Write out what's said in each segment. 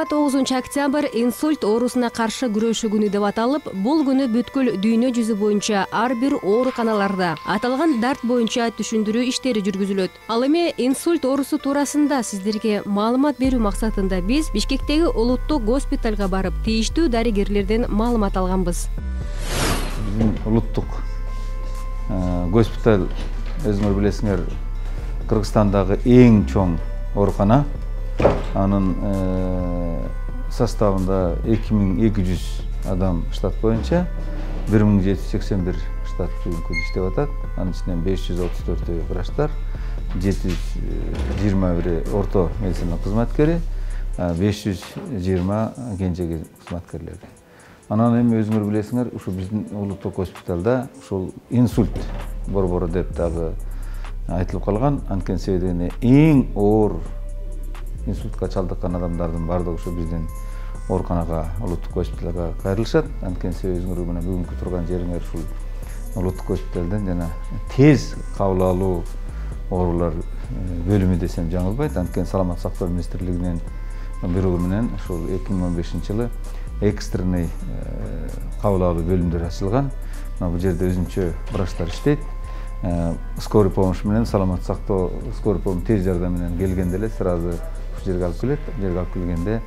29 октябрь инсульт оорусуна каршы күрөшүү күнү деп аталып, бул күнү бүткүл дүйнө жүзү боюнча ар бир ооруканаларда аталган дарт боюнча түшүндүрүү иштери жүргүзүлөт. Ал эми инсульт оорусу туурасында сиздерге маалымат берүү максатында биз Бишкектеги улуттук госпиталга барып, тийиштүү дарыгерлерден маалымат алганбыз. Биздин улуттук госпиталь, өзүңөр билесиңер, Кыргызстандагы эң чоң оорукана. Анын составында 2200 адам штат боюнча 1781 штат бүгүнкү иштеп атат. Анын ичинен 534 врачтар, 721 орто медицина кызматкери, 520 кенже кызматкерлер. Анан эми өзүңөр билесиңер, ушу биздин улуттук госпиталда ушул инсульт борбору деп дагы айтылып калган. Анткени себебинен эң оор инсультка чалдыккан адамдардын бардыгы ушу биздин ооруканага, улуттук госпиталга кайрылышат. Анткени себеби өзүңөр мына бүгүнкү турган жериңер ушул улуттук госпиталдан жана тез кабыл алуу оорулар бөлүмү десем жаңылбайт. Анткени саламаттык сактоо министрлигинин буйругу менен ушул 2015-жылы экстренный кабыл алуу бөлүмдөр ачылган. Мына бул жерде өзүнчө врачтар иштейт. Скорый помощь менен, саламаттык сактоо скорый помощь тез жардам менен келгенде эле сразу ушул жерге алып келет. Жерге алып келгенде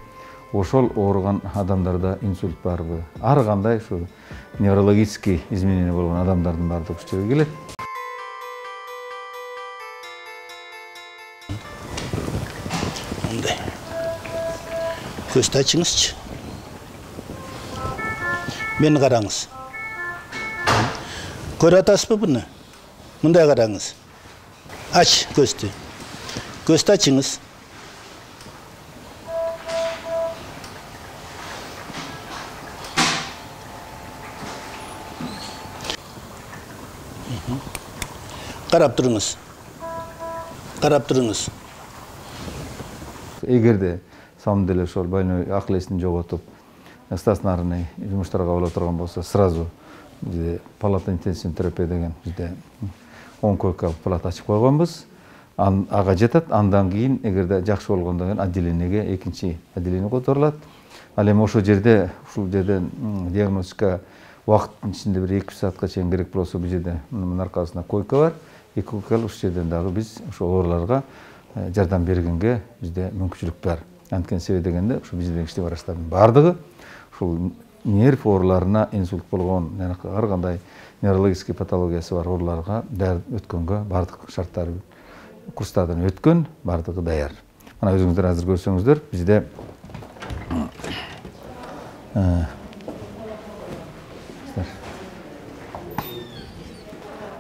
ошол ооруган адамдарда инсульт барбы, ар кандай ушу неврологический изменение болгон адамдардын бардыгы ушул жерге келет. Мындай. Көздү ачыңызчы. Мени караңыз. Көрө атасызбы буну? Мындай караңыз. Ач көздү. Көздү ачыңыз. Карап туруңуз. Карап туруңуз. Эгерде самом деле ошол больной акыл эсин жоготуп, стационарный жумуштарга кабыл турган болсо, сразу палата интенсивный терапия деген бизде 10 койка палата ачып койгонбуз. Ага жетет. Андан кийин эгерде жакшы болгондон кийин отделениеге, экинчи отделение которулат. Ал эми ошол жерде, ушул жерден диагностика убакыттын ичинде бир 2 саатка чейин керек болсо, бул жерде мунун аркасында койка бар. 2 койка ушул жерден дагы биз ошол ооруларга жардам бергенге бизде мүмкүнчүлүк бар. Анткени себеби дегенде, ушу биздин иштеп врачтардын бардыгы ушул нерв ооруларына, инсульт болгон, ар кандай неврологический патологиясы бар ооруларга өткөнгө бардык шарттары курстардан өткөн, бардыгы даяр. Мына өзүңүздөр азыр көрсөңүздөр, бизде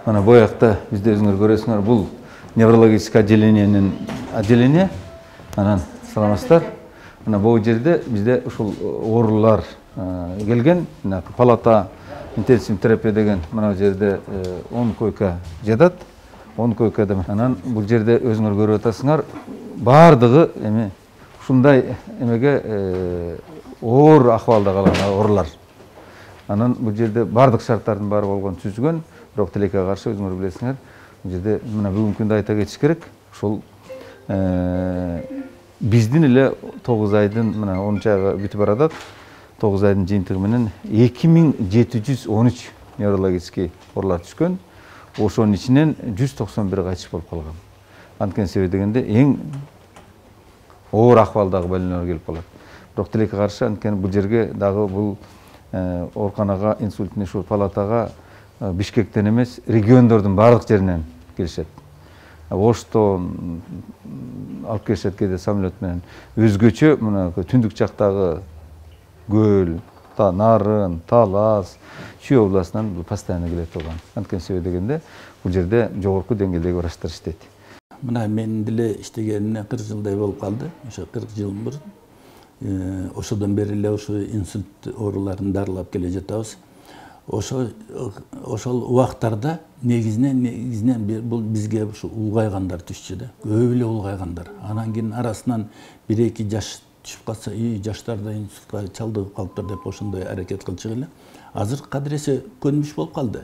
мына боякта бизде өзүңөр көрөсүңөр, бул неврологический отделение. Анан саламатсыздар. Мына бул жерде бизде ушул оорулар келген. Мына палата интенсивный терапия деген мына жерде 10 койка жатат. 10 койкада. Анан бул жерде өзүңөр көрүп атасыңар, бардыгы эми ушундай эмеге оор акыбалда калган оорулар. Анан бул жерде бардык шарттардын баары болгон түзүлгөн, бирок тилекке каршы өзүңөр билесиңер, бул жерде мына бүгүнкү күндө айта кетиш керек. Ушул биздин эле 9 айдын мына 10 айга бүтүп баратат. 9 айдын жыйынтыгы менен 2713 неврологический оорулар түшкөн. Ошонун ичинен 191 кайтыш болуп калган. Анткени себеби дегенде эң оор акыбалдагы больнойлор келип калат. Бирок тилекке каршы, анткени бул жерге дагы бул ооруканага, инсультный ушул палатага Бишкектен эмес, региондордун бардык жеринен келишет. Оштон алып келишет, кээде самолет менен. Өзгөчө мына түндүк жактагы Көл, Нарын, Талас, Чүй областынан постоянно келет болгон. Анткени себеби дегенде, бул жерде жогорку деңгээлдеги врачтар иштейт. Мына мен деле иштегенине 40 жылдай болуп калды. Ошо 40 жыл мурун ошодон бери эле ушу инсульт ооруларын дарылап келе жатабыз. Ошол убактарда негизинен бул бизге ушу улгайгандар түшчү да. Көп эле улгайгандар. Анан кийин арасынан 1-2 жаш түшүп калса, жаштарда инсультка чалдыгып калыптыр деп ошондой аракет кылчу эле. Азыр кадыресе көнмүш болуп калды.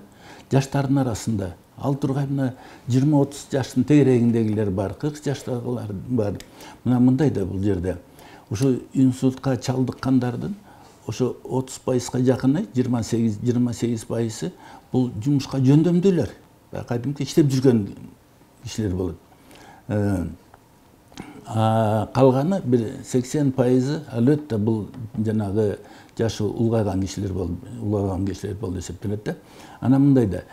Жаштардын арасында ал тургай мына 20-30 жаштын тегерегиндегилер бар, 40 жаштагылар бар. Мына мындай да бул жерде. Ошо инсультка чалдыккандардын ошо 30%га жакыны 28% бул жумушка жөндөмдүүлөр. Кадимки иштеп жүргөн кишилер болот. Калганы бир 80% албетте бул жанагы жашы улгайган кишилер болуп эсептелет да. Анан мындай да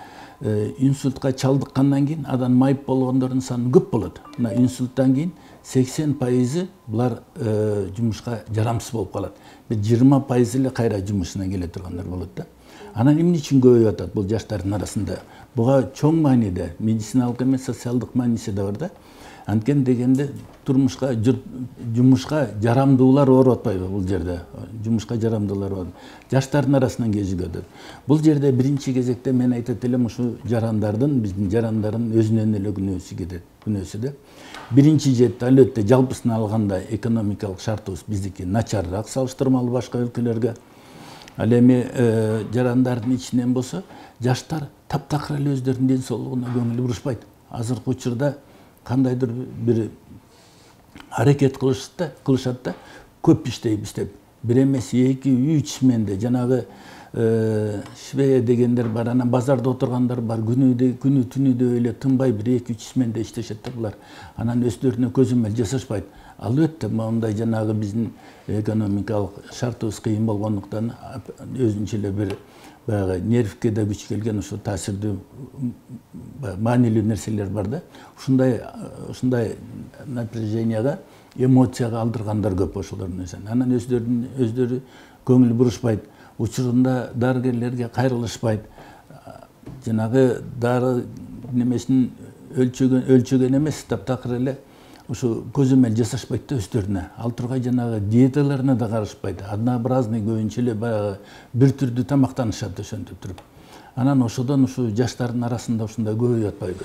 инсультка чалдыккандан кийин адан майып болгондордун саны көп болот. Мына инсульттан кийин 80% булар жумушка жарамсыз болуп калат. Бир 20% эле кайра жумушуна келе тургандар болот да. Анан эмне үчүн көбөйүп атат бул жаштардын арасында? Буга чоң мааниде, медициналык эмес, социалдык мааниси да бар да. Анткен дегенде жумушка жарамдуулар ооруп атпайбы бул жерде? Жумушка жарамдуулар бар. Жаштардын арасынан кезигет. Бул жерде биринчи кезекте мен айтат элем ушу жарандардын, биздин жарандардын өзүнөн эле күнөөсү кетет. Күнөөсү да. Биринчи жетте албетте жалпысын алганда экономикалык шартыбыз биздики начарыраак салыштырмалуу башка өлкөлөргө. Ал эми жарандардын ичинен болсо жаштар таптакыр эле өздөрүнүн ден соолугуна көңүл бурушпайт. Азыркы учурда кандайдыр бир аракет кылышат да, көп иштейбиз деп. Бир эмес 2-3 сменде жанагы швея дегендер бар, анан базарда отургандар бар, күнү түнү эле тынбай бир 2-3 сменде иштешет да булар. Анан өздөрүнө көзөмөл жасашпайт. Албетте мындай жанагы биздин экономикалык шартыбыз кыйын болгондуктан өзүнчө эле бир баягы нервке да күч келген ушу таасирдүү маанилүү нерселер бар да. Ушундай напряженияга, эмоцияга алдыргандар көп ошолордун өзүн. Анан өздөрү көңүл бурушпайт. Учурунда дарыгерлерге кайрылышпайт. Жанагы дары немесин өлчөгөн эмес, таптакыр эле ушу көзөмөл жасашпайт да өздөрүнө. Ал тургай жанагы диеталарына да карышпайт. Однообразный көбүнчө эле баягы бир түрдүү тамактанышат ошентип туруп. Анан ошодон ушу жаштардын арасында ушундай көбөйүп атпайбы?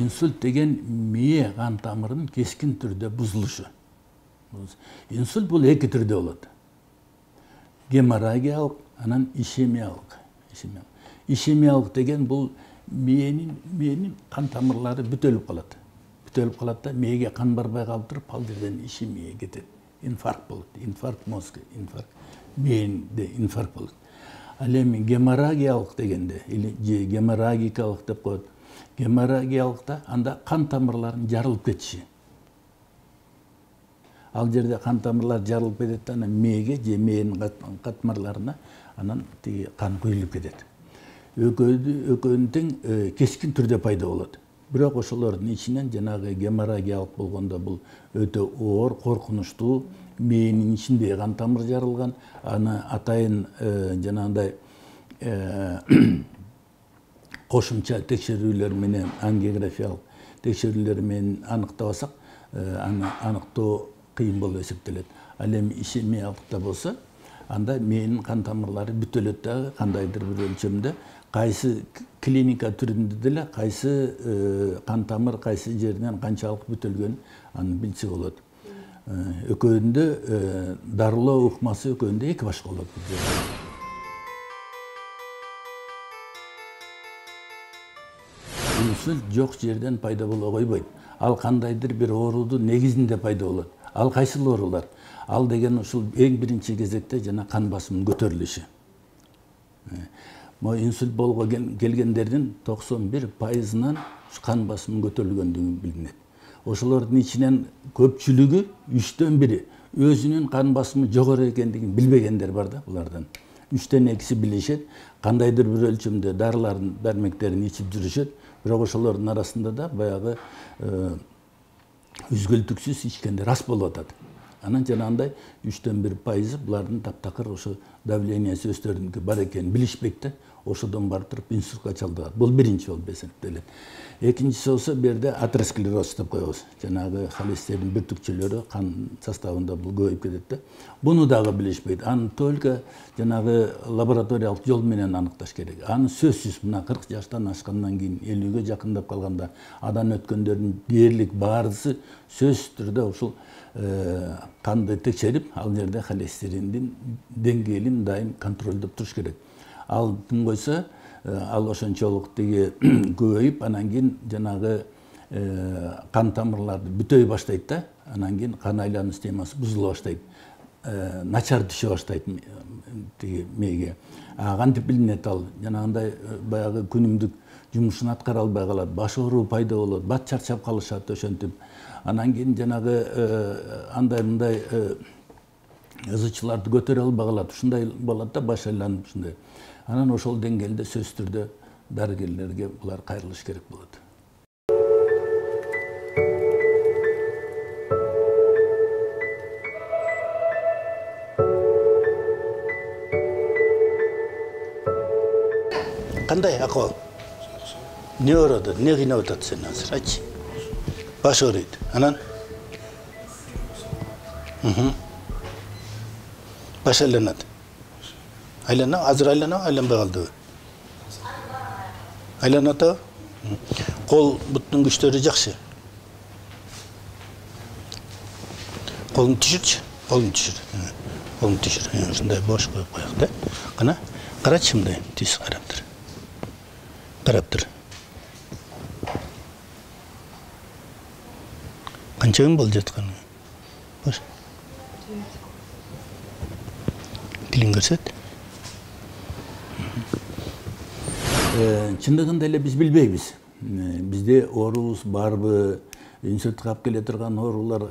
Инсульт деген мээ кан тамырынын кескин түрдө бузулушу. Инсульт бул эки түрдө болот. Геморрагиялык, анан ишемиялык. Ишемиялык деген бул мээнин кан тамырлары бүтөлүп калат. Бүтөлүп калат да мээге кан барбай калып туруп, ал жерден ишемия кетет. Инфаркт болот. Инфаркт мозга, инфаркт. Мээнде инфаркт болот. Ал эми геморрагиялык дегенде, или геморрагикалык деп коет. Геморрагиялыкта анда кан тамырларынын жарылып кетиши. Ал жерде кан тамырлар жарылып кетет, анан мээге же мээнин катмарларына анан тиги кан құйылып кетет. Экөөнүн тең кескин түрдө пайда болот. Бирок ошолордун ичинен жанагы геморрагиялык болгондо бул өтө оор, коркунучтуу, мээнин ичинде кан тамыр жарылган, аны атайын жанагындай кошумча текшерүүлөр менен, ангиографиялык текшерүүлөр менен аныктабасак, аны аныктоо кыйын болуп эсептелет. Ал эми ишемиялыкта болсо, анда мээнин кан тамырлары бүтөлөт дагы кандайдыр бир өлчөмдө. Кайсы клиника түрүндө деле кайсы кан тамыр кайсы жеринен канчалык бүтөлгөн аны билсе болот. Экөөндө дарылоо ыкмасы экөөндө эки башка болот. Инсульт жок жерден пайда боло койбойт. Ал кандайдыр бир оорудун негизинде пайда болот. Ал кайсыл оорулар? Ал деген ушул эң биринчи кезекте жана кан басымынын көтөрүлүшү. Инсульт болго келгендердин 91%-нан кан басымынын көтөрүлгөндүгү билинет. Ошолордун ичинен көпчүлүгү 3/1 өзүнүн кан басымы жогору экендигин билбегендер бар да булардан. 3/2 билишет, кандайдыр бир өлчөмдө дарылардын, дармектерин ичип жүрүшөт, бирок ошолордун арасында да баягы үзгүлтүксүз ичкендер аз болуп атат. Анан жанагындай 3/1% булардын таптакыр ошо давлениясы өздөрүнүкү бар экенин билишпейт да, ошодон барып туруп инсультка чалдыгат. Бул биринчи болуп эсептелет. Экинчиси болсо бу жерде атеросклероз деп коебуз. Жанагы холестерин бүртүкчөлөрү кан составында бул көбөйүп кетет да. Буну дагы билишпейт. Аны только жанагы лабораториялык жол менен аныкташ керек. Аны сөзсүз мына 40 жаштан ашкандан кийин 50-ге жакындап калганда адан өткөндөрдүн дээрлик баарысы сөзсүз түрдө ушул канды текшерип, ал жерде холестериндин деңгээлин дайым контролдоп туруш керек. Ал тим койсо ал ошончолук тиги көбөйүп, анан кийин жанагы кан тамырларды бүтөй баштайт да, анан кийин кан айлануу системасы бузула баштайт, начар түшө баштайт тиги мээге. Кантип билинет ал? Жанагындай баягы күнүмдүк жумушун аткара албай калат, баш ооруу пайда болот, бат чарчап калышат ошентип. Анан кийин жанагы андай мындай ызычыларды көтөрө албай калат, ушундай болот да, баш айланып ушундай. Анан ошол деңгээлде сөзсүз түрдө дарыгерлерге булар кайрылыш керек болот. Кандай акыбал? Не ооруп, не кыйнап атат сени азыр? Айтчы. Баш ооруйт. Анан? Баш айланат. Азыр айланбай калдыбы? Айланып атабы? Кол буттун күчтөрү жакшы. Колун түшүрчү. Колун түшүр. Ушундай бош коюп коелу да. Кана, карачы мындай, түз карап тур. Карап тур. Канча күн болуп жаткан? Бош. Тилиң көрсөт. Чындыгында эле биз билбейбиз. Бизде оорубуз барбы, инсультка алып келе турган оорулар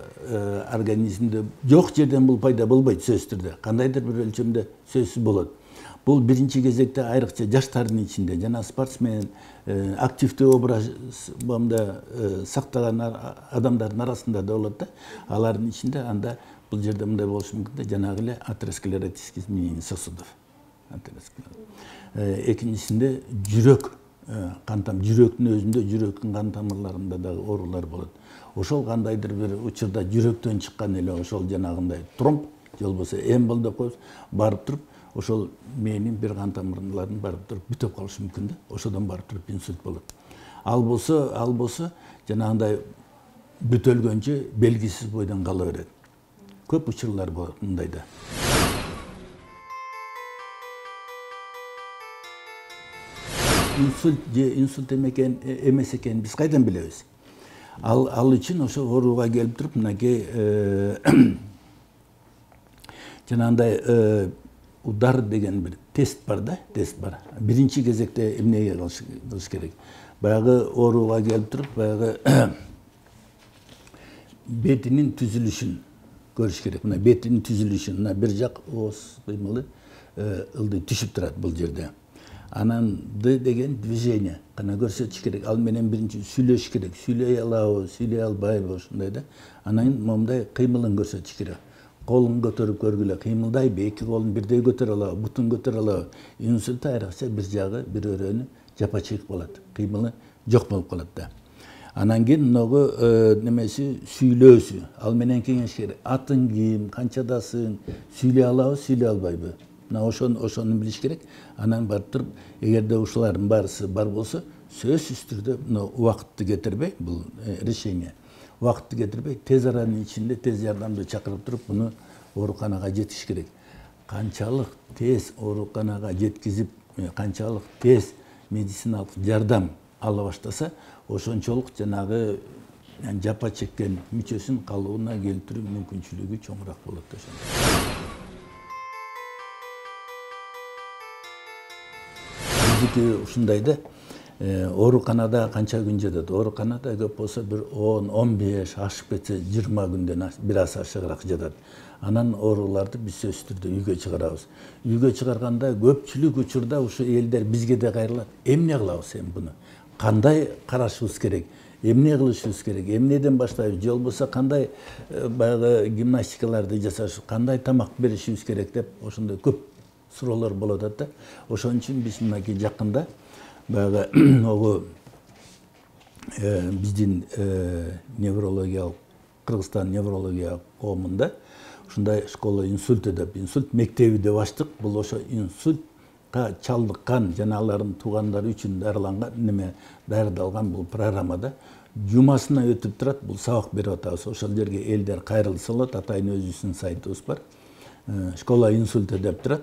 организмде жок жерден бул пайда болбойт сөзсүз түрдө. Кандайдыр бир өлчөмдө сөзсүз болот. Бул биринчи кезекте айрыкча жаштардын ичинде жана спортсмен, активдүү образ сактаган адамдардын арасында да болот да. Алардын ичинде анда бул жерде мындай болушу мүмкүн да, жанагы эле атеросклеротический сосудов. Экинчисинде жүрөк жүрөктүн өзүндө, жүрөктүн кан тамырларында дагы оорулар болот. Ошол кандайдыр бир учурда жүрөктөн чыккан эле ошол жанагындай тромб, же болбосо эмбол деп коебуз, барып туруп ошол мээнин бир кан тамырларын барып туруп бүтөп калышы мүмкүн да. Ошодон барып туруп инсульт болот. Ал болсо жанагындай бүтөлгөнчө белгисиз бойдон кала берет. Көп учурлар болот мындайда. Инсульт же инсульт эмес экенин биз кайдан билебиз? Ал үчүн ошо ооруга келип туруп, мынакей жанагындай удар деген бир тест бар да, тест бар. Биринчи кезекте эмнеге кылыш керек? Баягы ооруга келип туруп, баягы бетинин түзүлүшүн көрүш керек. Мына бетинин түзүлүшүн, мына бир жак ооз кыймылы ылдый түшүп турат бул жерде. Анан д деген движение кана көрсөтүш керек. Ал менен биринчи сүйлөш керек. Сүйлөй алабы, сүйлөй албайбы ушундай да. Анан момундай кыймылын көрсөтүш керек. Колун көтөрүп көргүлө, кыймылдайбы, эки колун бирдей көтөрө алабы, бутун көтөрө алабы. Инсульт айрыкча бир жагы, бир өрөөнү жапачык болот. Кыймылы жок болуп калат да. Анан кийин могу немеси сүйлөөсү. Ал менен кеңеш керек. Атың ким, канчадасың, сүйлөй алабы, сүйлөй албайбы. Мына ошону билиш керек. Анан барып туруп, эгерде ушулардын баарысы бар болсо, сөзсүз түрдө мына убакытты кетирбей, бул решение. Убакытты кетирбей, тез аранын ичинде тез жардамды чакырып туруп, буну ооруканага жетиш керек. Канчалык тез ооруканага жеткизип, канчалык тез медициналык жардам ала баштаса, ошончолук жанагы жапа чеккен мүчөсүн калыбына келтирүү мүмкүнчүлүгү чоңураак болот да. Ушундай да, ооруканада канча күн жатат? Ооруканада көп болсо бир 10-15, ашып кетсе 20 күндөн бир аз ашыгыраак жатат. Анан ооруларды биз сөзсүз түрдө үйгө чыгарабыз. Үйгө чыгарганда көпчүлүк учурда ушу элдер бизге да кайрылат. Эмне кылабыз эми буну? Кандай карашыбыз керек? Эмне кылышыбыз керек? Эмнеден баштайбыз? Же болбосо кандай баягы гимнастикаларды жасаш, кандай тамак беришибиз керек деп ошондой көп суроолор болот да. Ошон үчүн биз мынакей жакында баягы огу биздин неврологиялык Кыргызстан неврология коомунда ушундай школа инсульта деп, инсульт мектеби деп ачтык. Бул ошо инсультка чалдыккан жана алардын туугандары үчүн даярдалган бул программада жумасына өтүп турат. Бул сабак берип атабыз. Ошол жерге элдер кайрылса болот. Атайын өзүбүздүн сайтыбыз бар. Школа инсульта деп турат.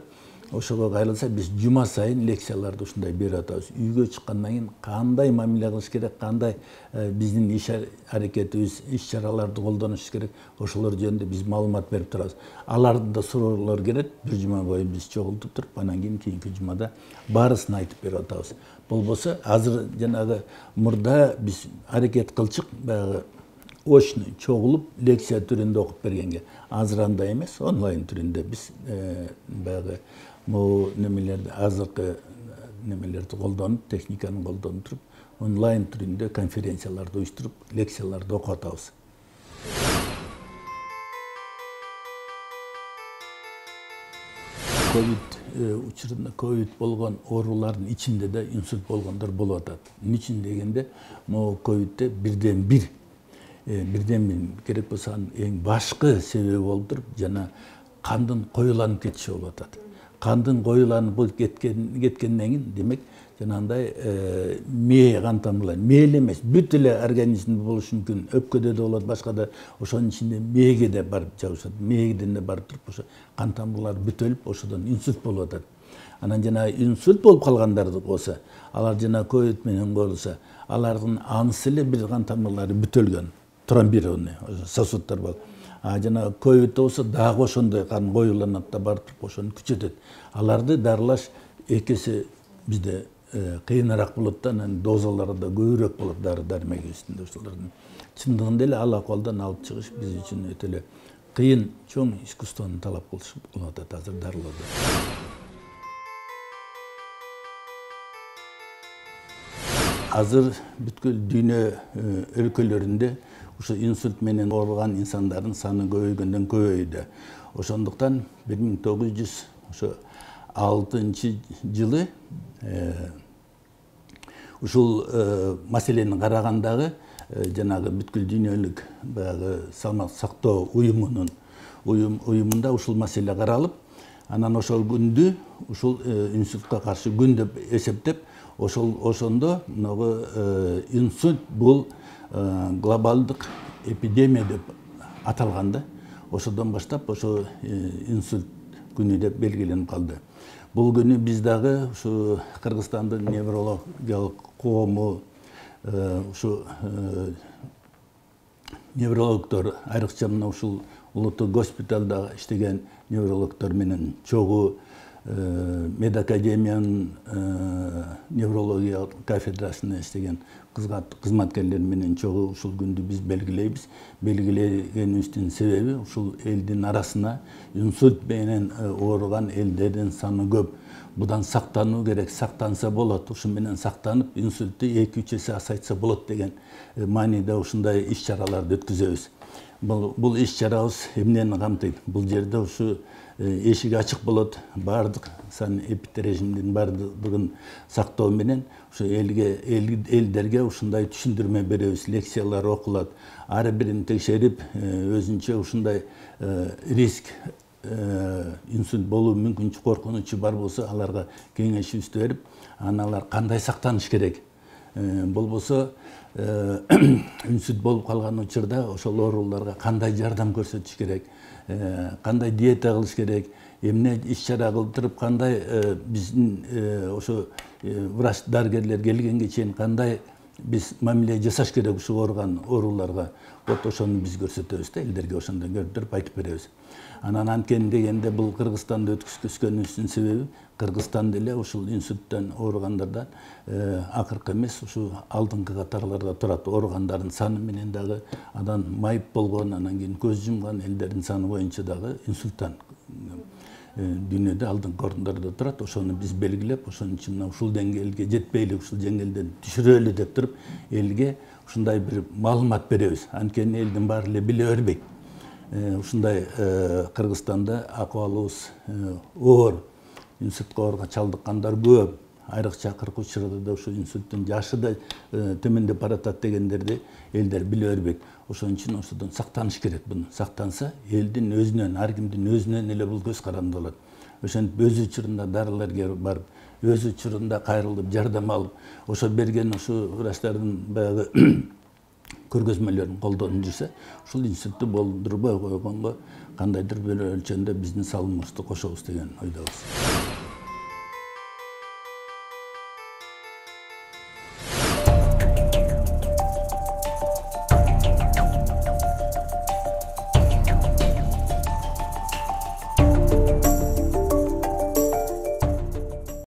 ошого кайрылса биз жума сайын лекцияларды ушундай берип атабыз. Үйгө чыккандан кийин кандай мамиле кылыш керек, кандай биздин иш аракетибиз, иш чараларды колдонуш керек, ошолор жөнүндө биз маалымат берип турабыз. Аларды да суроолор келет, бир жума бою биз чогултуп туруп, анан кийин кийинки жумада баарысын айтып берип атабыз. Болбосо азыр жанагы мурда биз аракет кылчык, баягы очно чогулуп лекция түрүндө окуп бергенге. Азыр андай эмес, онлайн түрүндө биз баягы могу немелерди, азыркы немелерди колдонуп, техниканы колдонуп туруп, онлайн түрүндө конференцияларды уюштуруп, лекцияларды окуп атабыз. Ковид учурунда ковид болгон оорулардын ичинде да инсульт болгондор болуп атат. Эмне үчүн дегенде, могу ковидте birden bir керек болсо эң башкы себеби болуп туруп, жана кандын коюланып кетиши болуп атат. Кандын коюланып кеткенден кийин, демек, жанагындай мээ кан тамырлар, мээ эмес, бүт эле организмде болушу мүмкүн, өпкөдө да болот, башка да, ошонун ичинде мээге да барып жабышат. Мээгеден да барып туруп, ошо кан тамырлар бүтөлүп, ошодон инсульт болуп атат. Анан жана инсульт болуп калгандарды болсо, алар жана ковид менен көрүлсө, алардын анысы эле бир кан тамырлары бүтөлгөн, тромбированный сосуддар бар. Жана ковид болсо дагы ошондой кан коюланат да барып туруп ошону күчөтөт. Аларды дарылаш экесе бизде кыйыныраак болот да, анан дозалары да көбүрөөк болот дары-дармегибиздин ошолордун. Чындыгында эле ал акыбалдан алып чыгыш биз үчүн өтө эле кыйын, чоң искусствону талап кылыш болуп атат азыр дарылоодо. Азыр бүткүл дүйнө өлкөлөрүндө ушул инсульт менен ооруган инсандардын саны көбөйгөндөн көбөйдү. Ошондуктан 1906 жылы ушул маселени карагандагы жанагы бүткүл дүйнөлүк баягы салмак сактоо уюмунда ушул маселе каралып, анан ошол күндү ушул инсультка каршы күн деп эсептеп, ошондо мынагы инсульт бул глобалдык эпидемия деп аталган да. Ошодон баштап ошо инсульт күнү деп белгиленип калды. Бул күнү биз дагы ушу Кыргызстандын неврологиялык коому, ушу неврологдор, айрыкча мына ушул улуттук госпиталда иштеген неврологдор менен чогуу медакадемиянын неврологиялык кафедрасында иштеген кызматкерлер менен чогуу ушул күндү биз белгилейбиз. Белгилегенибиздин себеби ушул элдин арасына инсульт менен ооруган элдердин саны көп. Будан сактануу керек, сактанса болот. Ушу менен сактанып, инсультту 2-3 эсе азайтса болот деген мааниде ушундай иш-чараларды өткүзөбүз. Бул иш-чарабыз эмнени камтыйт? Бул жерде ушу эшиги ачык болот. Бардык санэпид режимдин бардыгын сактоо менен ушу элдерге ушундай түшүндүрмө беребиз, лекциялар окулат. Ар бирин текшерип, өзүнчө ушундай риск инсульт болуу мүмкүнчү коркунучу бар болсо, аларга кеңешибизди берип, алар кандай сактаныш керек? Болбосо инсульт болуп калган учурда ошол ооруларга кандай жардам көрсөтүш керек? Кандай диета кылыш керек? Эмне иш-чара кылдырып, кандай биздин ошо врач дарыгерлер келгенге чейин кандай биз мамиле жасаш керек ушу ооруган ооруларга? Вот ошону биз көрсөтөбүз да, элдерге ошондой көрүп айтып беребиз. Анан анткени дегенде бул Кыргызстанда өткөзгөнүбүздүн себеби Кыргызстанда эле ушул инсульттан ооругандардан акыркы эмес, ушу алдыңкы катарларда турат. Ооругандардын саны менен дагы анан майып болгон, анан кийин көз жумган элдердин саны боюнча дагы инсульттан дүйнөдө алдыңкы орундордо турат. Ошону биз белгилеп, ошон үчүн ушул деңгээлге жетпейли, ушул деңгээлден түшүрөлү деп туруп, элге ушундай бир маалымат беребиз. Анткени элдин баары эле биле бербейт. Ушундай Кыргызстанда акыбалыбыз оор, инсультка ооруга чалдыккандар көп. Айрыкча акыркы учурда да ушу инсульттун жашы да төмөндөп баратат дегендерди элдер биле бербейт. Ошон үчүн ошодон сактаныш керек. Буну сактанса, элдин өзүнөн, ар кимдин өзүнөн эле бул көз каранды болот. Ошентип өз учурунда дарыларга барып, өз учурунда кайрылып, жардам алып, ошо берген ушу врачтардын баягы көргөзмөлөрүн колдонуп жүрсө, ушул институтты болдурбой койгонго кандайдыр бир өлчөмдө биздин салымыбызды кошобуз деген ойдобуз.